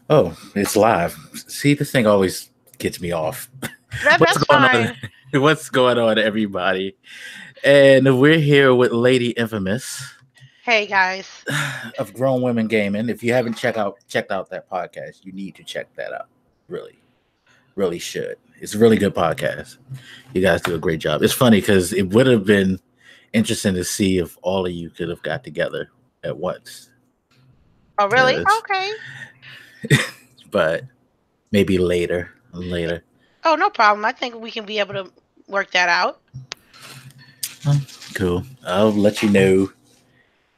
Oh, it's live. See, this thing always gets me off. What's That's going on? fine. What's going on, everybody? And we're here with Lady Infamous Hey guys. of Grown Women Gaming. If you haven't checked out that podcast, you need to check that out. Really, really should. It's a really good podcast. You guys do a great job. It's funny because it would have been interesting to see if all of you could have got together at once. Oh really? 'Cause- Okay. but maybe later. Oh, no problem. I think we can be able to work that out. Cool. I'll let you know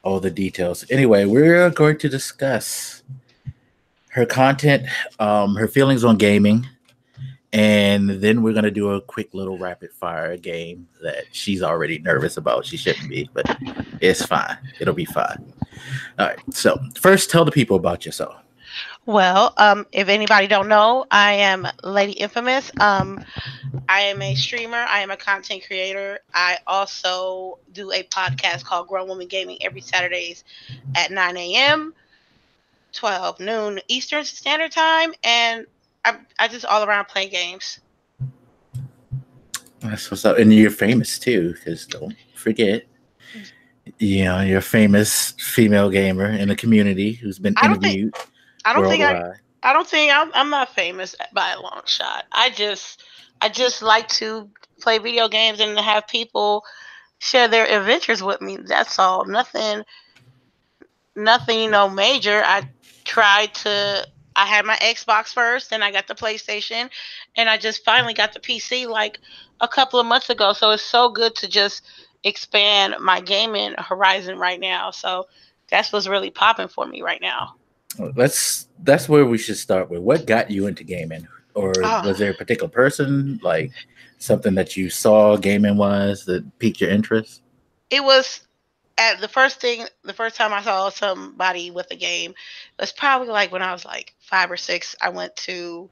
all the details. Anyway, we're going to discuss her content, her feelings on gaming, and then we're going to do a quick little rapid fire game that she's already nervous about. She shouldn't be, but it's fine. It'll be fine. All right. So first, tell the people about yourself. Well, if anybody don't know, I am Lady Infamous. I am a streamer. I am a content creator. I also do a podcast called Grown Woman Gaming every Saturdays at 9 a.m., 12 noon Eastern Standard Time, and I just all around play games. That's what's up. And you're famous too, because don't forget, you're a famous female gamer in the community who's been I don't think interviewed I don't think worldwide. I don't think I'm not famous by a long shot. I just like to play video games and have people share their adventures with me. That's all. Nothing, major. Tried to. I had my Xbox first, then I got the PlayStation, and I just finally got the PC like a couple of months ago. So it's so good to just expand my gaming horizon right now. So that's what's really popping for me right now. That's where we should start with. What got you into gaming, or Oh, was there a particular person, like something that you saw gaming was that piqued your interest? it was at the first time I saw somebody with a game was probably like when I was like 5 or 6. I went to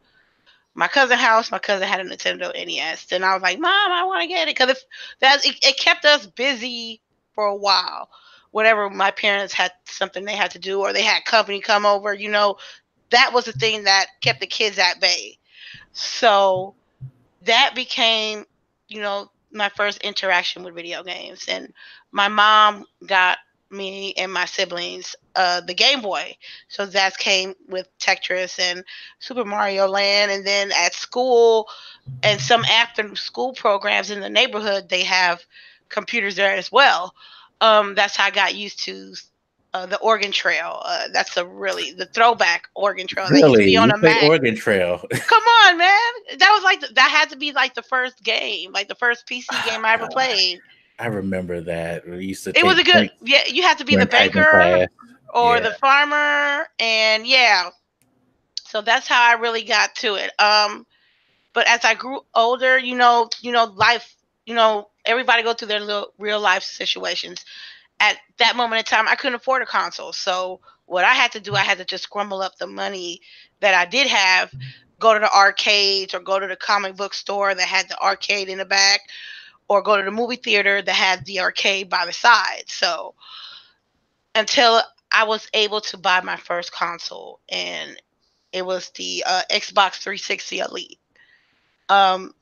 my cousin's house. My cousin had a Nintendo NES. Then I was like, Mom, I want to get it because it kept us busy for a while. Whatever my parents had something they had to do or they had company come over, that was the thing that kept the kids at bay. So that became, my first interaction with video games. And my mom got me and my siblings the Game Boy. So that came with Tetris and Super Mario Land. And then at school and some after school programs in the neighborhood, they have computers there as well. That's how I got used to the Oregon Trail. That's the throwback Oregon Trail that used to Really, be on you a play Mac. Oregon Trail? Come on, man. That was like that had to be like the first game, like the first PC Oh game I ever God, played. I remember that. We used to It was take a good, points yeah. You had to be the during typing banker class. or Yeah, the farmer, and yeah. So that's how I really got to it. But as I grew older, life, everybody go through their little real life situations. At that moment in time, I couldn't afford a console, so what I had to do, I had to just scramble up the money that I did have, go to the arcades or go to the comic book store that had the arcade in the back, or go to the movie theater that had the arcade by the side. So until I was able to buy my first console, and it was the Xbox 360 Elite. Um,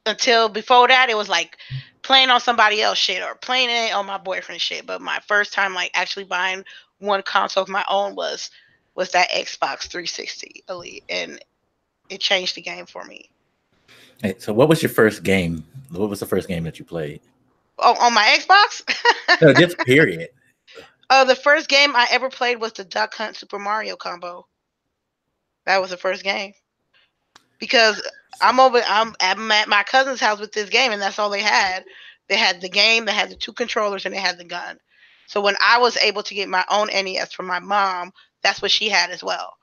until before that, it was like playing on somebody else shit or playing it on my boyfriend shit. But my first time like actually buying one console of my own was that Xbox 360 Elite, and it changed the game for me. Hey, so what was your first game? What was the first game that you played? Oh, on my Xbox. No, just period. The first game I ever played was the Duck Hunt Super Mario combo. That was the first game because I'm at my cousin's house with this game, and that's all they had. They had the game, they had the two controllers, and they had the gun. So when I was able to get my own NES from my mom, that's what she had as well.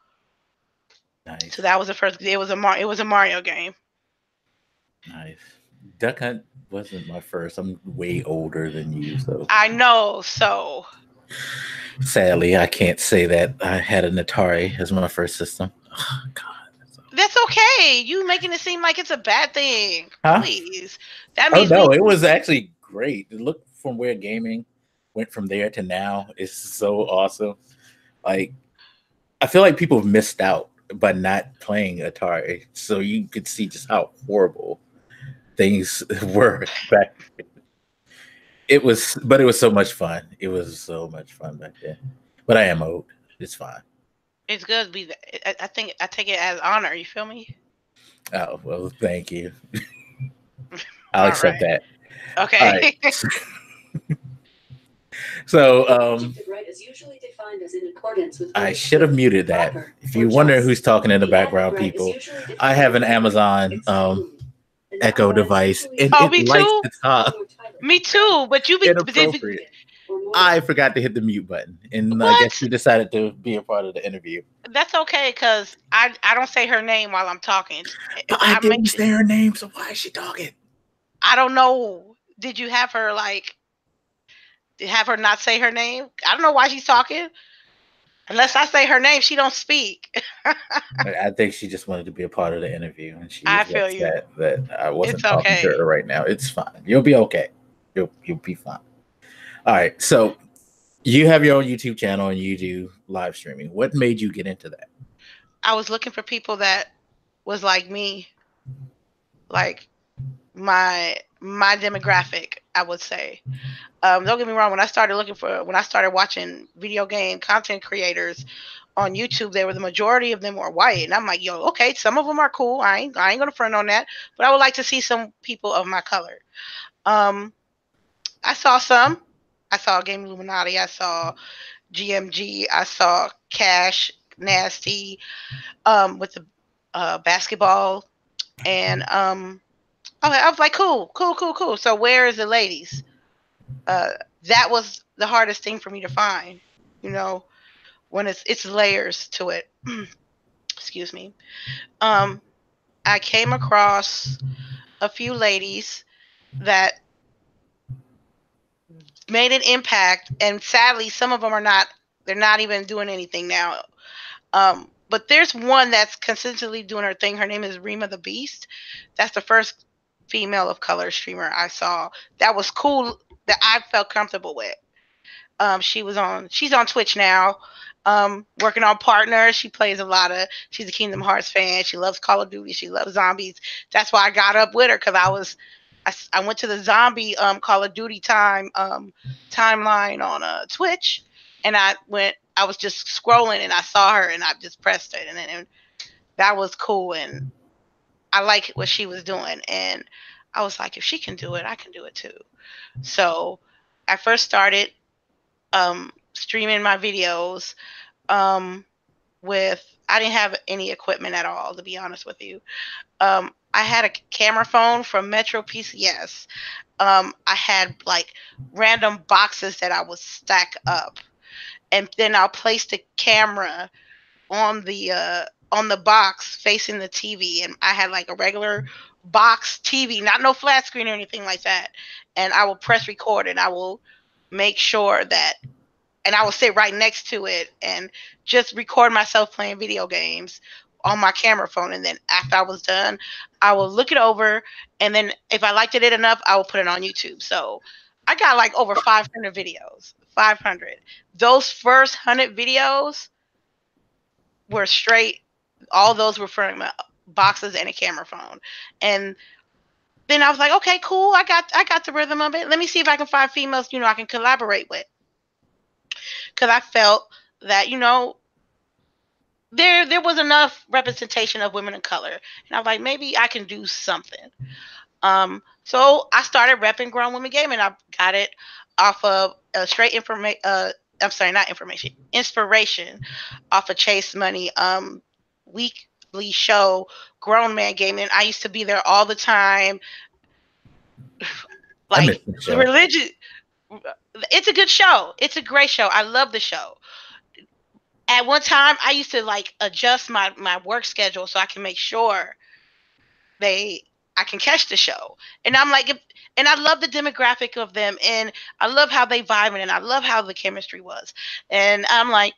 So Nice, that was the first. It was a Mario game. nice. Duck Hunt wasn't my first. I'm way older than you, so I know. So sadly, I can't say that I had an Atari as my first system. Oh, God, that's okay. You making it seem like it's a bad thing. huh? Please. That Oh means no, we. it was actually great. Look from where gaming went from there to now is so awesome. Like I feel like people have missed out by not playing Atari, so you could see just how horrible things were back. But it was so much fun. It was so much fun back then. But I am old. It's fine. It's good to be. I think I take it as honor. You feel me? Oh well, thank you. I'll All accept right. that. All right. Okay. So I should have muted that. If you wonder who's talking in the background, people, I have an Amazon Echo device, and Oh, it me likes too. to talk. Me too. But you be Inappropriate. I forgot to hit the mute button, and I guess what? you decided to be a part of the interview. That's okay, cause I don't say her name while I'm talking. But I I make didn't say her name, so why is she talking? I don't know. Did you have her have her not say her name? I don't know why she's talking. Unless I say her name, she don't speak. I think she just wanted to be a part of the interview, and she I was feel you. upset that I wasn't It's talking to okay. her right now. It's fine. You'll be okay. You'll be fine. All right. So you have your own YouTube channel and you do live streaming. What made you get into that? I was looking for people that was like me, like my demographic, I would say. Don't get me wrong. When I started watching video game content creators on YouTube, the majority of them were white, and I'm like, yo, okay, some of them are cool. I ain't gonna front on that, but I would like to see some people of my color. Um, I saw some. I saw Game Illuminati. I saw GMG. I saw Cash Nasty with the basketball, and I was like, cool, cool, cool, cool. So where is the ladies? Uh, that was the hardest thing for me to find. You know, when it's layers to it. Excuse me. Um, I came across a few ladies that made an impact, and sadly, some of them are not. They're not even doing anything now. But there's one that's consistently doing her thing. Her name is Rima the Beast. That's the first female of color streamer I saw. That was cool. That I felt comfortable with. She's on Twitch now, working on partners. She's a Kingdom Hearts fan. She loves Call of Duty. She loves zombies. That's why I got up with her, because I went to the zombie Call of Duty timeline on Twitch, and I was just scrolling and I saw her and I just pressed it, and that was cool, and I like what she was doing, and I was like, if she can do it, I can do it too. So I first started streaming my videos with I didn't have any equipment at all, to be honest with you. I had a camera phone from Metro PCS. I had like random boxes that I would stack up, and then I'll place the camera on the box facing the TV, and I had like a regular box TV, not no flat screen or anything like that. And I will press record, and I will make sure that and I will sit right next to it and just record myself playing video games on my camera phone. And then after I was done, I will look it over, and then if I liked it enough, I will put it on YouTube. So I got like over 500 videos. 500. Those first 100 videos were straight. All those were from boxes and a camera phone. And then I was like, okay, cool. I got the rhythm of it. Let me see if I can find females, I can collaborate with. Because I felt that there was enough representation of women of color, and I was like, maybe I can do something. So I started repping Grown Women Gaming. I got it off of straight information. I'm sorry, not information, inspiration off of Chase Money weekly show, Grown Man Gaming. I used to be there all the time. I missed Like the show. religion. It's a good show. It's a great show. I love the show. At one time, I used to like adjust my work schedule so I can make sure they I can catch the show. And I'm like, and I love the demographic of them, and I love how they vibe, and I love how the chemistry was. And I'm like,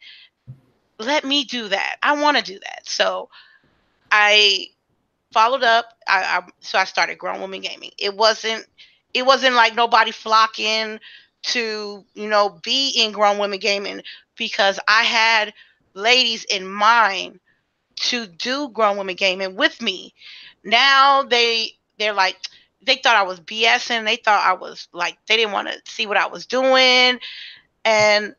let me do that. I want to do that. So I followed up. So I started Grown Women Gaming. It wasn't like nobody flocking to be in Grown Women Gaming, because I had ladies in mind to do grown women gaming with me. Now they're like, they thought I was BSing. They thought I was like, they didn't want to see what I was doing. And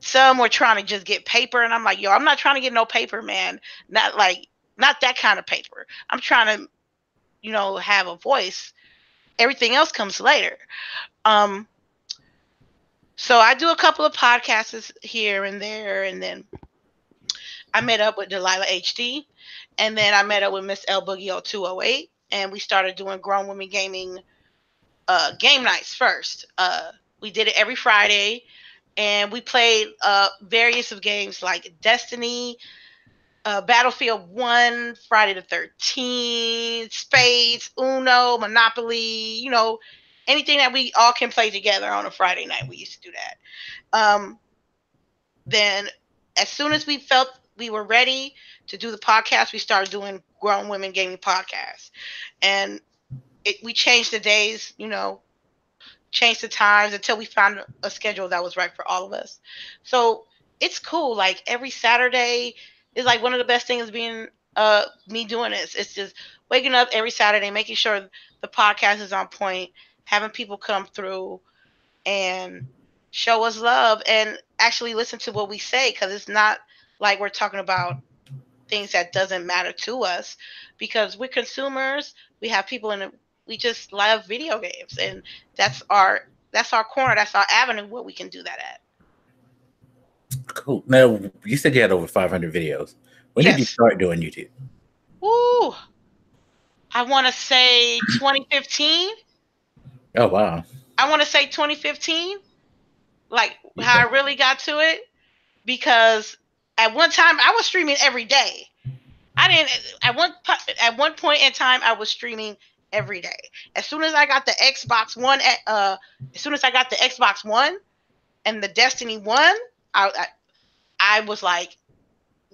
some were trying to just get paper. And I'm like, yo, I'm not trying to get no paper, man. Not that kind of paper. I'm trying to, have a voice. Everything else comes later. Um, so I do a couple of podcasts here and there. And then I met up with Delilah HD. And then I met up with Miss L Boogie 0208. And we started doing grown women gaming game nights first. We did it every Friday, and we played various of games like Destiny, Battlefield 1, Friday the 13th, Spades, Uno, Monopoly, anything that we all can play together on a Friday night. We used to do that. Then, as soon as we felt we were ready to do the podcast, we started doing grown women gaming podcasts. And we changed the days, changed the times until we found a schedule that was right for all of us. So it's cool. Like every Saturday is like one of the best things being me doing this. It's just waking up every Saturday, making sure the podcast is on point, having people come through and show us love and actually listen to what we say, because it's not like we're talking about things that doesn't matter to us, because we're consumers. We have people we just love video games, and that's our corner, that's our avenue where we can do that at. Cool. Now, you said you had over 500 videos. When did you start doing YouTube? Ooh, I want to say 2015. Oh, wow. I want to say 2015, like how I really got to it, because at one time I was streaming every day. At one point in time I was streaming every day. As soon as I got the Xbox One, and the Destiny 1, I was like,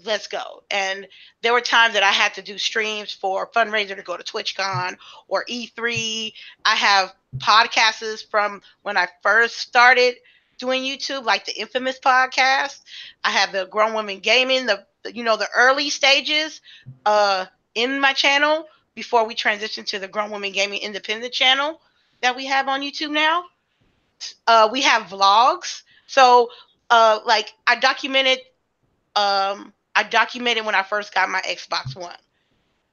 let's go. And there were times that I had to do streams for fundraiser to go to TwitchCon or E3. I have podcasts from when I first started doing YouTube, like the infamous podcast. I have the Grown Women Gaming, the early stages in my channel before we transitioned to the Grown Women Gaming independent channel that we have on YouTube now. We have vlogs. So like I documented when I first got my Xbox One,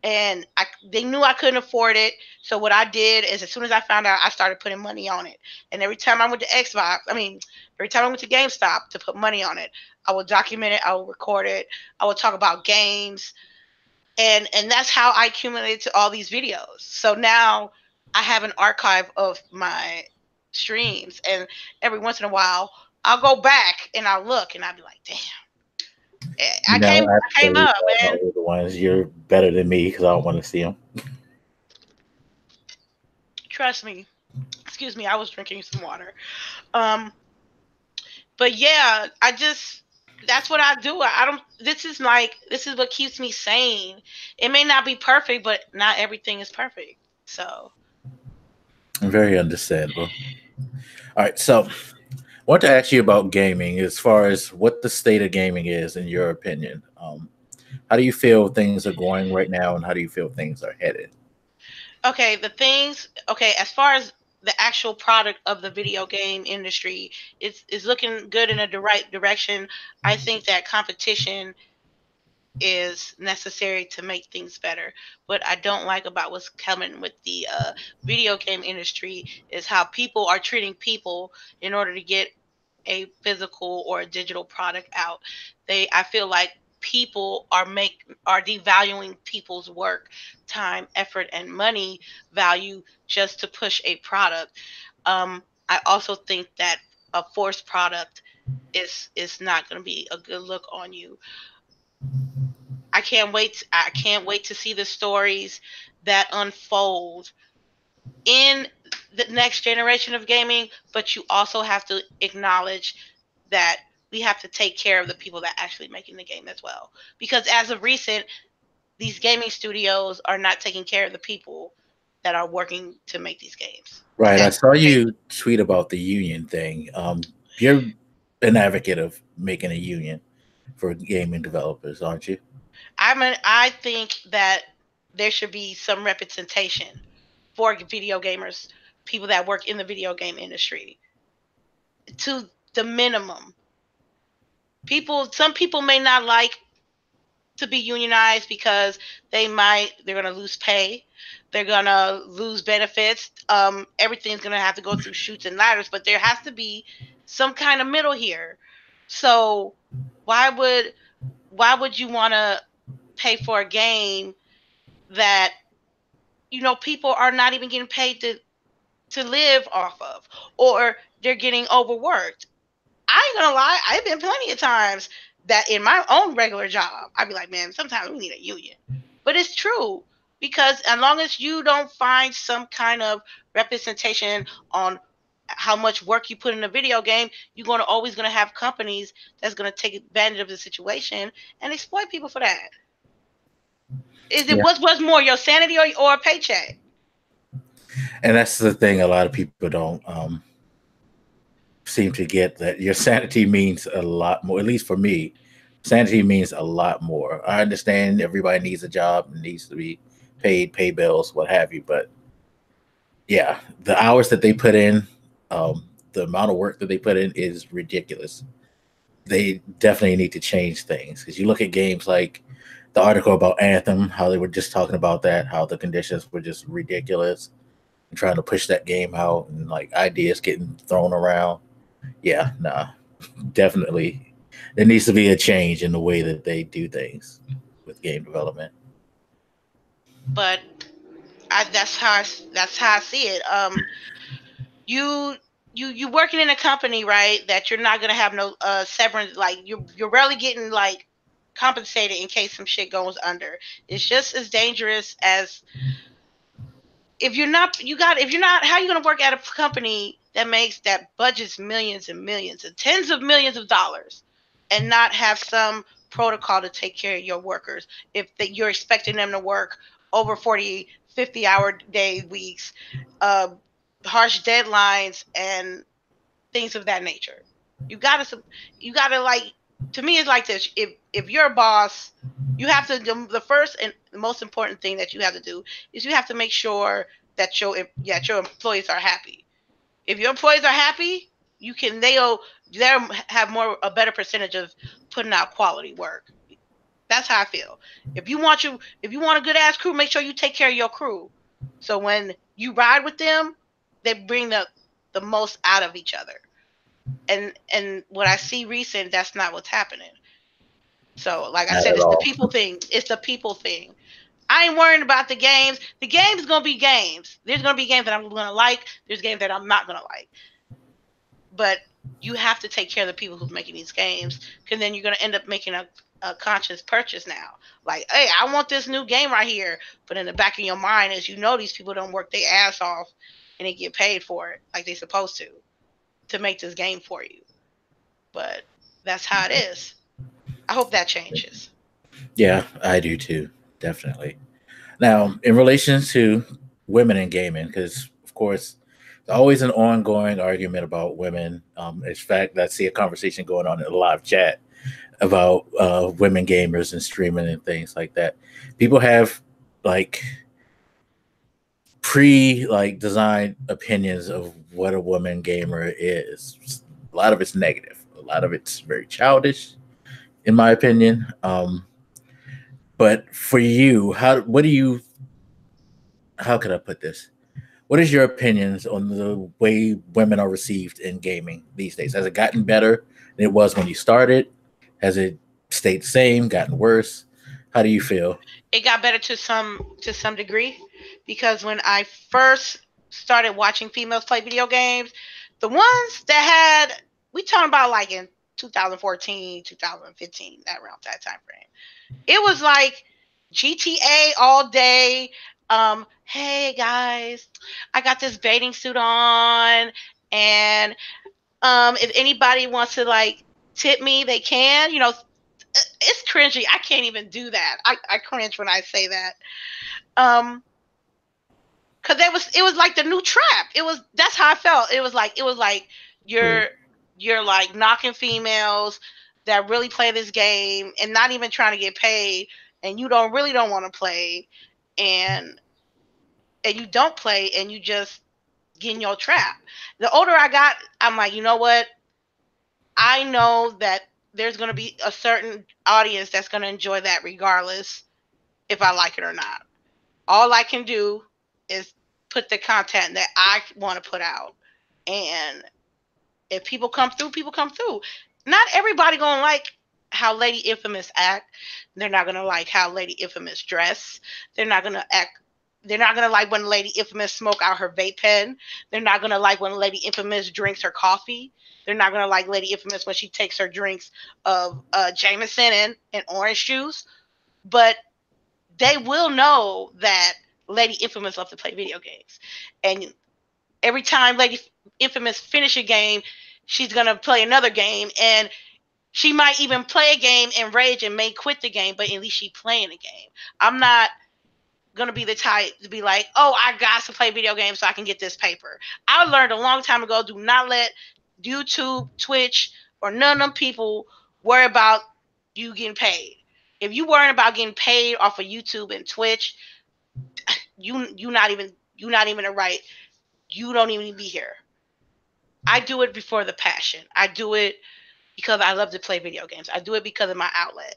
and they knew I couldn't afford it. So what I did is, as soon as I found out, I started putting money on it. And every time I went to GameStop to put money on it, I would document it, I would record it, I would talk about games, and that's how I accumulated to all these videos. So now I have an archive of my streams, and every once in a while I'll go back and I'll look and I'll be like, damn. I came up, man. The ones you're better than me because I don't want to see them. Trust me. Excuse me, I was drinking some water. But yeah, that's what I do. This is what keeps me sane. It may not be perfect, but not everything is perfect. So very understandable. All right, so I want to ask you about gaming, as far as what the state of gaming is in your opinion. How do you feel things are going right now, and how do you feel things are headed? Okay, as far as the actual product of the video game industry is looking good in the right direction. I think that competition is necessary to make things better. What I don't like about what's coming with the video game industry is how people are treating people in order to get a physical or a digital product out. I feel like people are devaluing people's work, time, effort, and money value just to push a product. I also think that a forced product is not going to be a good look on you. I can't wait to see the stories that unfold in the next generation of gaming, but you also have to acknowledge that we have to take care of the people that actually making the game as well. Because as of recent, these gaming studios are not taking care of the people that are working to make these games. Right. I saw you tweet about the union thing. You're an advocate of making a union for gaming developers, aren't you? I think that there should be some representation for video gamers, people that work in the video game industry, to the minimum. Some people may not like to be unionized because they're gonna lose pay, they're gonna lose benefits. Everything's gonna have to go through chutes and ladders, but there has to be some kind of middle here. So why would you want to pay for a game that people are not even getting paid to live off of, or they're getting overworked? I ain't gonna lie, I've been plenty of times that in my own regular job, I'd be like, man, sometimes we need a union. But it's true, because as long as you don't find some kind of representation on how much work you put in a video game, you're always gonna have companies that's gonna take advantage of the situation and exploit people for that. Is it Yeah. what's more, your sanity or a paycheck? And that's the thing a lot of people don't seem to get, that your sanity means a lot more. At least for me, sanity means a lot more. I understand everybody needs a job and needs to be paid, pay bills, what have you. But yeah, the hours that they put in, the amount of work that they put in is ridiculous. They definitely need to change things, because you look at games like the article about Anthem, how they were just talking about that, how the conditions were just ridiculous, and trying to push that game out, and like ideas getting thrown around. Yeah, nah, definitely. There needs to be a change in the way that they do things with game development. But that's how I see it. You you working in a company, right? That you're not gonna have no severance. Like you're rarely getting like compensated in case some shit goes under. It's just as dangerous as if you're not how are you going to work at a company that budgets millions and millions and tens of millions of dollars and not have some protocol to take care of your workers, if that you're expecting them to work over 40-50 hour day weeks, uh, harsh deadlines and things of that nature. You gotta like, to me it's like this. If you're a boss, you have to, the first and the most important thing that you have to do is you have to make sure that your employees are happy. If your employees are happy, they'll have a better percentage of putting out quality work. That's how I feel. If you want a good ass crew, make sure you take care of your crew. So when you ride with them, they bring the most out of each other. And what I see recent, that's not what's happening. So like I Not said, at it's the all. people thing. It's the people thing. I ain't worrying about the games. The games gonna be games. There's gonna be games that I'm gonna like. There's games that I'm not gonna like. But you have to take care of the people who's making these games, because then you're gonna end up making a conscious purchase now. Like, hey, I want this new game right here. But in the back of your mind, as you know, these people don't work their ass off and they get paid for it like they're supposed to make this game for you. But that's how it is. I hope that changes. Yeah, I do too. Definitely. Now, in relation to women in gaming, because of course, there's always an ongoing argument about women. In fact, I see a conversation going on in the live chat about women gamers and streaming and things like that. People have like like designed opinions of what a woman gamer is. A lot of it's negative. A lot of it's very childish, in my opinion. But for you, how could I put this? What is your opinions on the way women are received in gaming these days? Has it gotten better than it was when you started? Has it stayed the same, gotten worse? How do you feel? It got better to some degree, because when I first started watching females play video games, the ones that had, we talking about like in 2014, 2015, that around that time frame. It was like GTA all day. Hey guys, I got this bathing suit on, and if anybody wants to like tip me, they can. It's cringy. I can't even do that. I cringe when I say that. Um, cause it was like the new trap. That's how I felt. It was like True. you're like knocking females. that really play this game and not even trying to get paid, and you don't want to play, and you don't play, and you just get in your trap. The older I got, I'm like, you know what? I know that there's going to be a certain audience that's going to enjoy that regardless if I like it or not. All I can do is put the content that I want to put out. And if people come through, people come through. Not everybody going to like how Lady Infamous act. They're not going to like how Lady Infamous dress. They're not going to act they're not gonna like when Lady Infamous smoke out her vape pen. They're not gonna like when Lady Infamous drinks her coffee. They're not gonna like Lady Infamous when she takes her drinks of Jameson and orange juice. But they will know that Lady Infamous loves to play video games, and every time Lady Infamous finish a game, she's gonna play another game, and she might even play a game and rage and may quit the game, but at least she's playing a game. I'm not gonna be the type to be like, oh, I got to play video games so I can get this paper. I learned a long time ago, do not let YouTube, Twitch, or none of them people worry about you getting paid. If you worrying about getting paid off of YouTube and Twitch, you not even a right. You don't even be here. I do it before the passion. I do it because I love to play video games. I do it because of my outlet.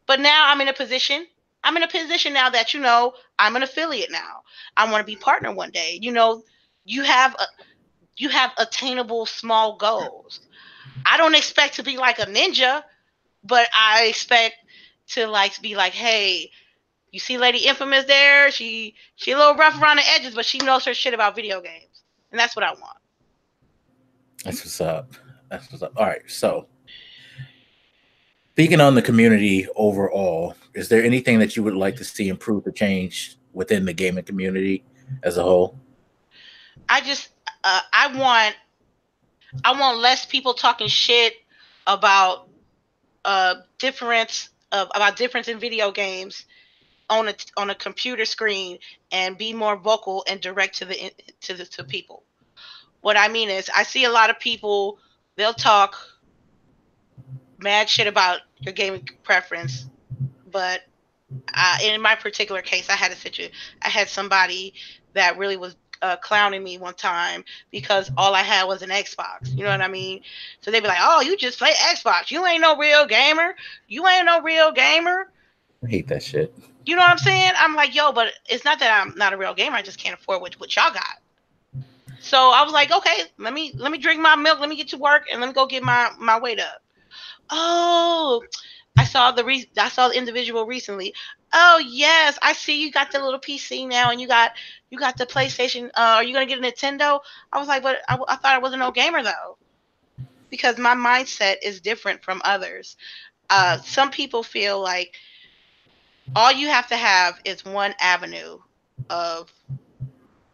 But now I'm in a position now that I'm an affiliate now. I want to be partner one day. You have attainable small goals. I don't expect to be like a ninja, but I expect to be like, hey, you see Lady Infamous there? She a little rough around the edges, but she knows her shit about video games. And that's what I want. That's what's up. That's what's up. All right. So, speaking on the community overall, is there anything that you would like to see improve or change within the gaming community as a whole? I want less people talking shit about difference in video games on a computer screen, and be more vocal and direct to people. What I mean is, I see a lot of people, they'll talk mad shit about your gaming preference, but in my particular case, I had somebody that really was clowning me one time because all I had was an Xbox. You know what I mean? So they'd be like, "Oh, you just play Xbox. You ain't no real gamer. You ain't no real gamer." I hate that shit. You know what I'm saying? I'm like, yo, but it's not that I'm not a real gamer. I just can't afford what y'all got. So I was like, okay, let me drink my milk. Let me get to work, and let me go get my weight up. Oh, I saw the individual recently. Oh yes, I see you got the little PC now, and you got the PlayStation. Are you gonna get a Nintendo? I was like, but I thought I wasn't no gamer though, because my mindset is different from others. Some people feel like all you have to have is one avenue of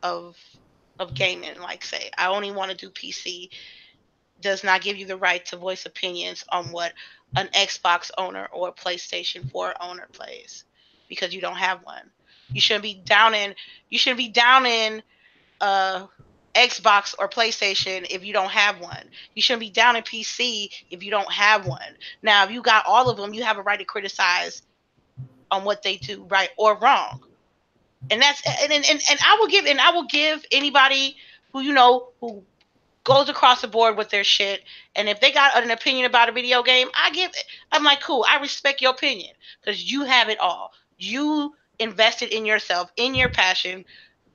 of gaming. Like, say, I only want to do PC. Does not give you the right to voice opinions on what an Xbox owner or a PlayStation 4 owner plays, because you don't have one. You shouldn't be down in Xbox or PlayStation if you don't have one. You shouldn't be down in PC if you don't have one. Now, if you got all of them, you have a right to criticize on what they do right or wrong. And that's and I will give anybody who goes across the board with their shit. And if they got an opinion about a video game, I'm like, cool, I respect your opinion, because you have it all. You invested in yourself, in your passion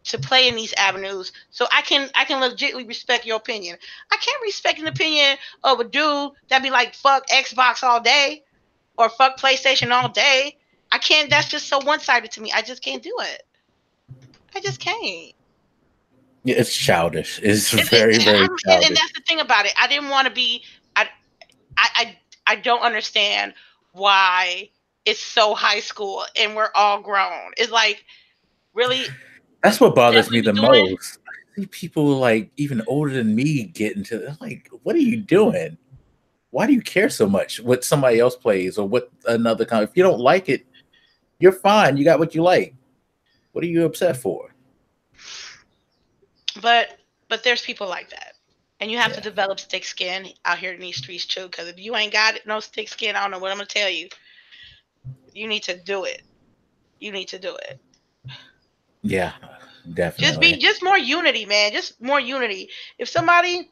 to play in these avenues. So I can legitimately respect your opinion. I can't respect an opinion of a dude that be like, fuck Xbox all day or fuck PlayStation all day. I can't. That's just so one-sided to me. I just can't do it. I just can't. Yeah, it's childish. It's very, very childish. And that's the thing about it. I didn't want to be. I don't understand why it's so high school and we're all grown. It's like, really. That's what bothers me the most. I see people like even older than me get into it. I'm like, what are you doing? Why do you care so much what somebody else plays or what another kind? If you don't like it, you're fine. You got what you like. What are you upset for? But there's people like that. And you have to Yeah. develop thick skin out here in these streets too. Because if you ain't got no thick skin, I don't know what I'm gonna tell you. You need to do it. You need to do it. Yeah, Just definitely. be just more unity, man. Just more unity. If somebody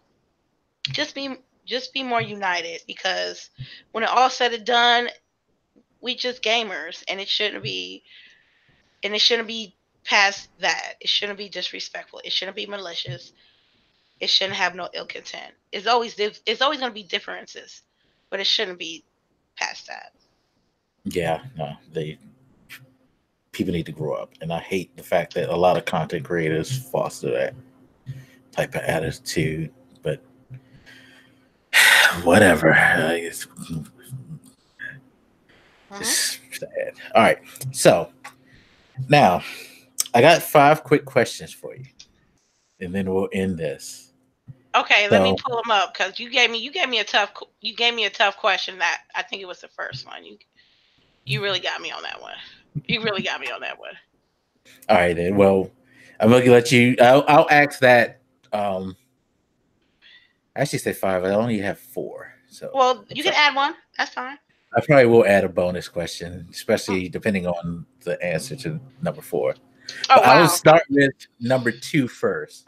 just be just be more united because when it all said and done, we just gamers and it shouldn't be past that. It shouldn't be disrespectful. It shouldn't be malicious. It shouldn't have no ill content. It's always going to be differences, but it shouldn't be past that. Yeah, no, they people need to grow up, and I hate the fact that a lot of content creators foster that type of attitude. But whatever, Hmm. it's sad. All right, so now I got 5 quick questions for you, and then we'll end this. Okay, let me So, pull them up because you gave me a tough question that I think it was the first one. You really got me on that one. You really got me on that one. all right then. Well, I'm gonna let you. I'll ask that. Um, I actually say 5. I only have 4, so Well, you that's can all. add one. That's fine. I probably will add a bonus question, Oh, especially depending on the answer to number 4. oh But I will wow. start with number 2 first.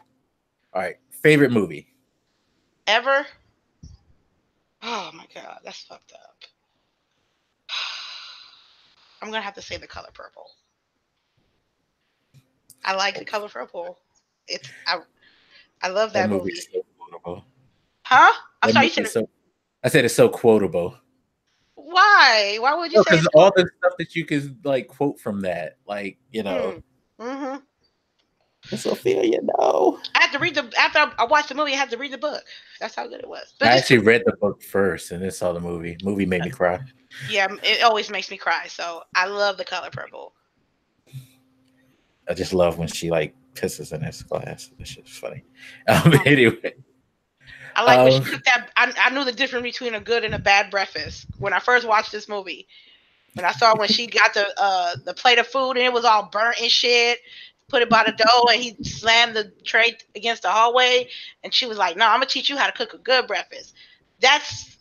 All right, favorite movie. Ever? Oh my god, that's fucked up. I'm gonna have to say The Color Purple. I like The Color Purple. It's I love That that movie movie. is so quotable. Huh? I'm That sorry. You movie said is so. I said it's so quotable. why? Why would you No, say because it's all cool? the stuff that you can like quote from that, like Mm. Hmm. Sophia, I had to read the after I watched the movie. I had to read the book. That's how good it was. But I it's actually read the book first and then saw the movie. Movie made me cry. yeah, it always makes me cry. So I love The Color Purple. I just love when she like pisses in his glass. It's just funny. Um, Anyway, I like when she um, cooked that. I knew the difference between a good and a bad breakfast when I first watched this movie. When I saw when she got the plate of food and it was all burnt and shit, put it by the dough and he slammed the tray against the hallway and she was like, "No, I'm gonna teach you how to cook a good breakfast." That's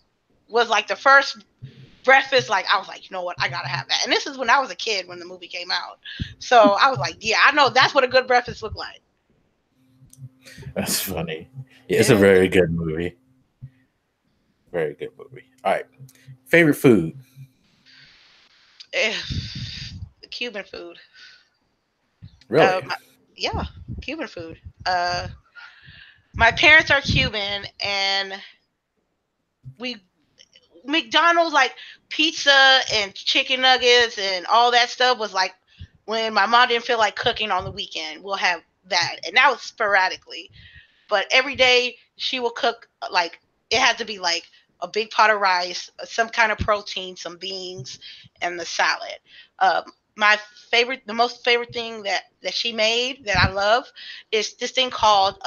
was like the first breakfast. Like I was like, you know what, I gotta have that. And this is when I was a kid when the movie came out, so I was like, yeah, I know that's what a good breakfast looked like. that's funny. Yeah, it's a Yeah. very good movie. Very good movie. All right, favorite food. Eh, Cuban food. Really? My, yeah, Cuban food. Uh, my parents are Cuban, and we McDonald's like pizza and chicken nuggets and all that stuff was like when my mom didn't feel like cooking on the weekend, we'll have that, and that was sporadically. But every day she will cook like it had to be like a big pot of rice, some kind of protein, some beans, and the salad. My favorite, the most favorite thing that she made that I love is this thing called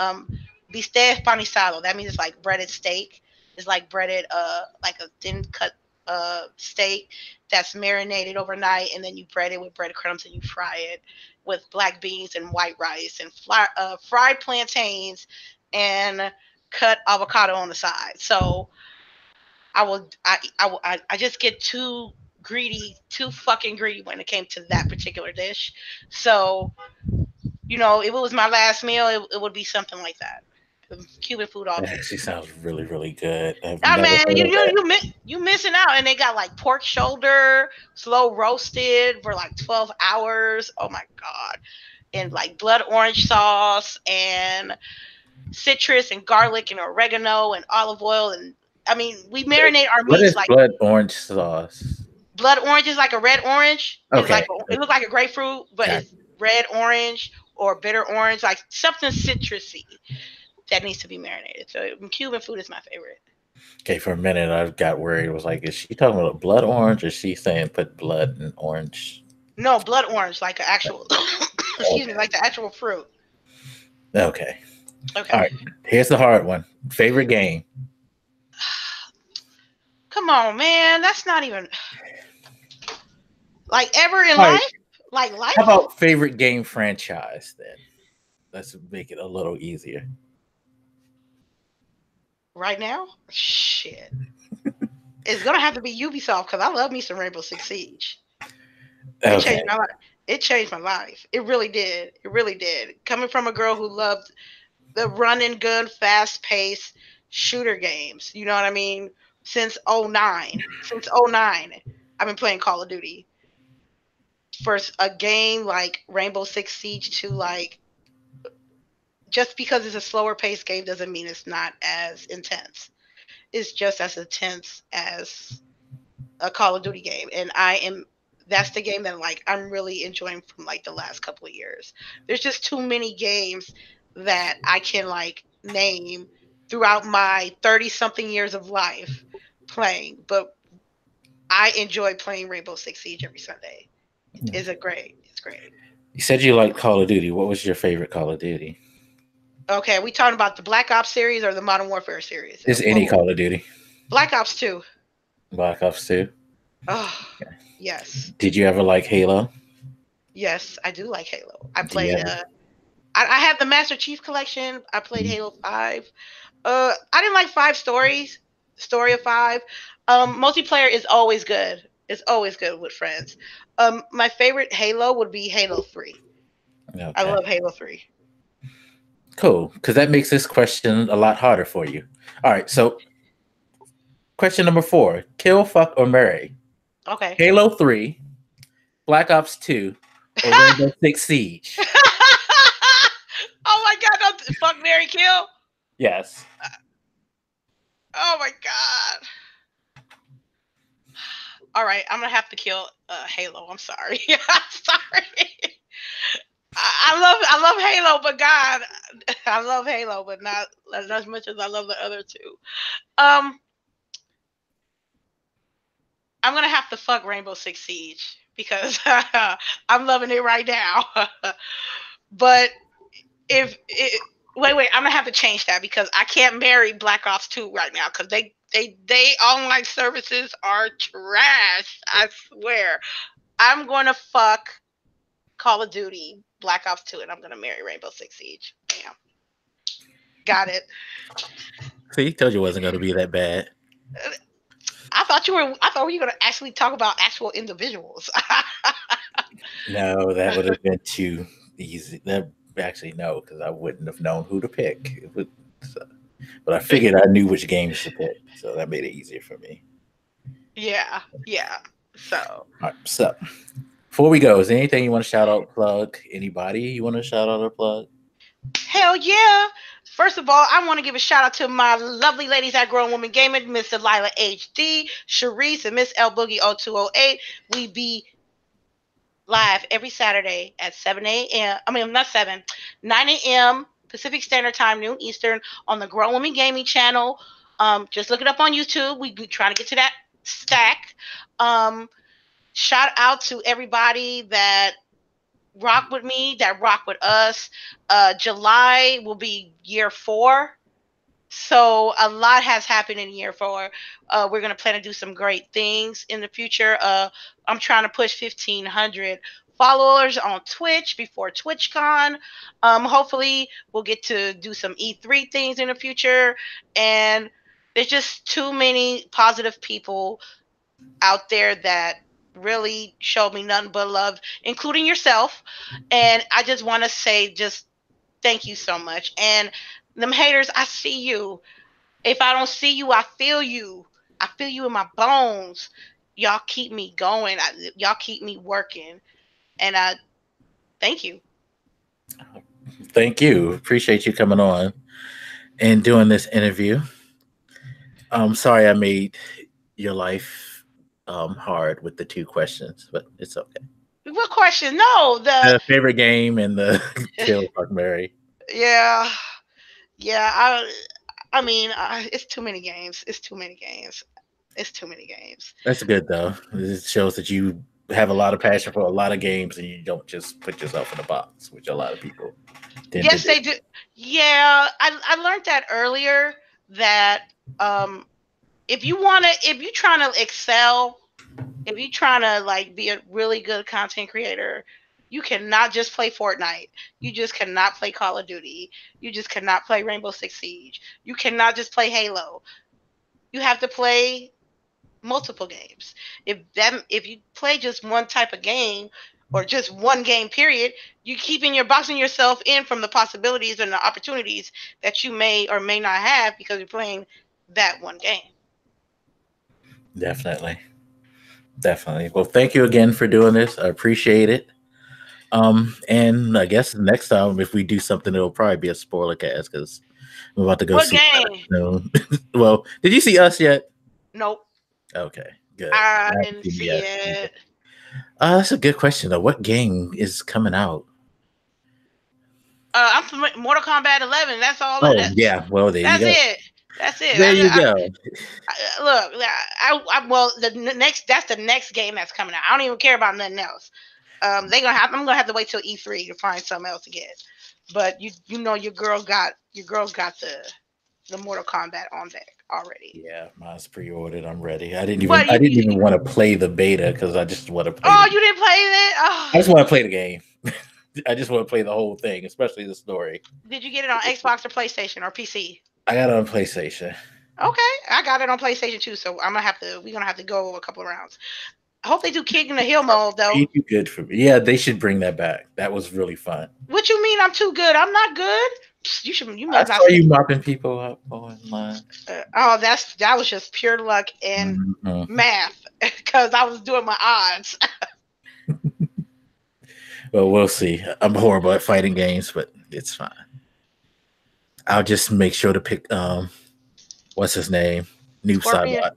bistec panizado. That means it's like breaded steak. It's like breaded, like a thin cut steak that's marinated overnight, and then you bread it with breadcrumbs and you fry it with black beans and white rice and fried plantains and cut avocado on the side. So I just get too greedy, too fucking greedy when it came to that particular dish. So if it was my last meal, it would be something like that. Cuban food all That day. actually sounds really, really good. I've Ah never man, heard of that. you missing out, and they got like pork shoulder, slow roasted for like 12 hours. Oh my god, and like blood orange sauce and citrus and garlic and oregano and olive oil and I mean we marinate our What meats is like blood orange sauce? blood orange is like a red orange. It's like Okay, it looks like a grapefruit, but got it's red orange or bitter orange, like something citrusy that needs to be marinated. So Cuban food is my favorite. Okay, for a minute I got worried. It was like, is she talking about blood orange or is she saying put blood in orange? No, blood orange, like an actual, excuse me, Okay. like the actual fruit. Okay. All Okay. right. Here's the hard one. Favorite game. Come on, man. That's not even like ever in All right. life. Like How life. about favorite game franchise then? Let's make it a little easier. Right now, shit, it's gonna have to be Ubisoft because I love me some Rainbow Six Siege. It Okay. changed my life. It changed my life. It really did. It really did. Coming from a girl who loved the run and gun, fast paced shooter games. You know what I mean? Since '09. Since '09, I've been playing Call of Duty. For a game like Rainbow Six Siege to like, just because it's a slower paced game doesn't mean it's not as intense. It's just as intense as a Call of Duty game, and that's the game that like I'm really enjoying from like the last couple of years. There's just too many games that I can like name throughout my 30 something years of life playing, but I enjoy playing Rainbow Six Siege every Sunday. It's great. You said you liked Call of Duty. What was your favorite Call of Duty? Okay, we talking about the Black Ops series or the Modern Warfare series? Is any Call of Duty? Black Ops 2. Black Ops 2? Oh, yes. Did you ever like Halo? Yes, I do like Halo. I Did you played ever? I have the Master Chief collection. I played Halo 5. I didn't like 5 stories. Story of 5. Multiplayer is always good. It's always good with friends. My favorite Halo would be Halo 3. I Okay. love Halo 3. Cool. Because that makes this question a lot harder for you. All right. So, question number 4: Kill, fuck, or marry? Okay. Halo 3, Black Ops 2, or Rainbow Six Siege? Oh my god, don't fuck Mary Kill. Yes. Oh my god. All right, I'm gonna have to kill Halo. I'm sorry. I'm sorry. I love Halo, but God, I love Halo, but not as much as I love the other two. Um, I'm gonna have to fuck Rainbow Six Siege because I'm loving it right now. But if it, wait, I'm gonna have to change that because I can't marry Black Ops 2 right now because they online services are trash. I swear. I'm gonna fuck Call of Duty Black Ops 2 and I'm gonna marry Rainbow Six Siege. Damn. Got it. See, told you it wasn't going to be that bad. I thought we were gonna actually talk about actual individuals. No, that would have been too easy. That actually no, because I wouldn't have known who to pick. So, but I figured I knew which games to pick, so that made it easier for me. Yeah, yeah. So All right, so before we go, is there anything you want to shout out, plug? Anybody you want to shout out or plug? hell yeah. First of all, I want to give a shout out to my lovely ladies at Grown Woman Gaming, Miss Delilah HD, Sharice, and Miss L Boogie 0208. We be live every Saturday at 7 a.m. I mean, not 7, 9 a.m. Pacific Standard Time, noon Eastern, on the Grown Woman Gaming channel. Just look it up on YouTube. We trying to get to that stack. Shout out to everybody that rock with me, that rock with us. July will be year 4. So a lot has happened in year 4. We're gonna plan to do some great things in the future. I'm trying to push 1,500 followers on Twitch before TwitchCon. Hopefully, we'll get to do some E3 things in the future. And there's just too many positive people out there that really showed me nothing but love, including yourself. And I just want to say, just thank you so much. And them haters, I see you. If I don't see you, I feel you. I feel you in my bones. Y'all keep me going. Y'all keep me working. And thank you. Thank you. Appreciate you coming on and doing this interview. I'm sorry I made your life hard with the 2 questions, but it's okay. What question? No, The favorite game and the kill fuck Mary. yeah, yeah. I mean, it's too many games. It's too many games. It's too many games. That's good though. It shows that you have a lot of passion for a lot of games and you don't just put yourself in a box, which a lot of people tend to Yes, do. they do. Yeah, I learned that earlier that if you if you trying to excel, if you trying to like be a really good content creator, You cannot just play Fortnite. You just cannot play Call of Duty. You just cannot play Rainbow Six Siege. You cannot just play Halo. You have to play multiple games. If you play just one type of game or just one game period, you're boxing yourself in from the possibilities and the opportunities that you may or may not have because you're playing that one game. Definitely. Definitely. Well, thank you again for doing this. I appreciate it. And I guess next time if we do something, it'll probably be a spoiler cast because I'm about to go What see game? soon. Well, did you see Us yet? Nope. Okay, good. I I haven't didn't seen it see yet. it. That's a good question though. What game is coming out? I'm from Mortal Kombat 11. That's all. Oh yeah, well there you That's go. it. That's it. There you go. Look, well, next that's the next game that's coming out. I don't even care about nothing else. I'm gonna have to wait till E3 to find something else to get. But you know your girl got the Mortal Kombat on deck already. Yeah, mine's pre-ordered. I'm ready. What I you? didn't even want to play the beta because I just want to play Oh, the. you didn't play it? I Oh, just want to play the game. I just want to play the whole thing, especially the story. did you get it on Xbox or PlayStation or PC? I got it on PlayStation. Okay, I got it on PlayStation too. So we're gonna have to go a couple of rounds. I hope they do King in the Hill mode though. Way too good for me. Yeah, they should bring that back. That was really fun. What you mean I'm too good? I'm not good. You I must not saw see. you mopping people up online. Oh, that was just pure luck and Mhm. math because I was doing my odds. Well, we'll see. I'm horrible at fighting games, but it's fine. I'll just make sure to pick what's his name? Noob Scorpion, Saibot.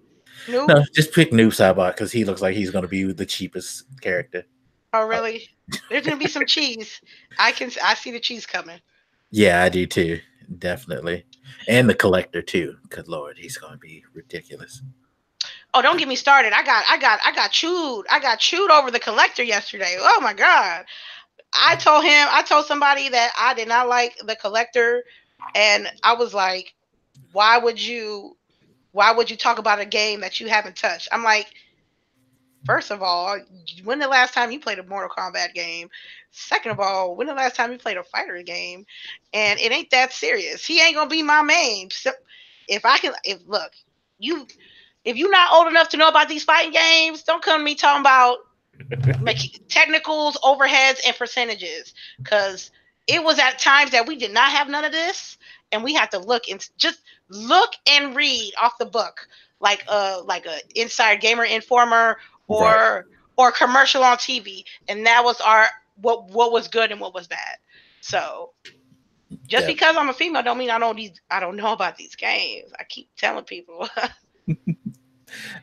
noob. No, just pick Noob Saibot because he looks like he's gonna be the cheapest character. Oh, Uh, really? There's gonna be some cheese. I see the cheese coming. yeah, I do too. Definitely. And the collector too. Good lord, he's gonna be ridiculous. Oh, don't get me started. I got chewed over the collector yesterday. Oh my god. I told somebody that I did not like the collector, and I was like, why would you talk about a game that you haven't touched? I'm like, first of all, when the last time you played a Mortal Kombat game? Second of all, when the last time you played a fighter game? And it ain't that serious. He ain't gonna be my main. So if look, you if you're not old enough to know about these fighting games, don't come to me talking about making technicals, overheads, and percentages. Because it was at times that we did not have none of this, and we had to look and just look and read off the book, like a Inside Gamer Informer Right. or commercial on TV, and that was our what was good and what was bad. So just Def- because I'm a female don't mean I don't know about these games. I keep telling people.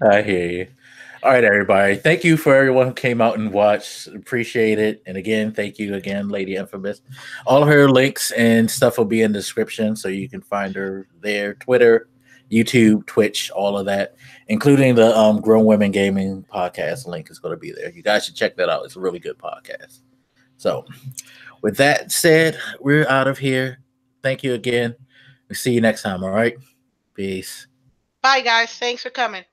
I hear you. All right, everybody. Thank you for everyone who came out and watched. Appreciate it. And again, thank you again, Lady Infamous. All of her links and stuff will be in the description, so you can find her there. Twitter, YouTube, Twitch, all of that, including the Grown Women Gaming podcast link is going to be there. You guys should check that out. It's a really good podcast. So, with that said, we're out of here. Thank you again. We'll see you next time. All right. Peace. Bye guys, thanks for coming.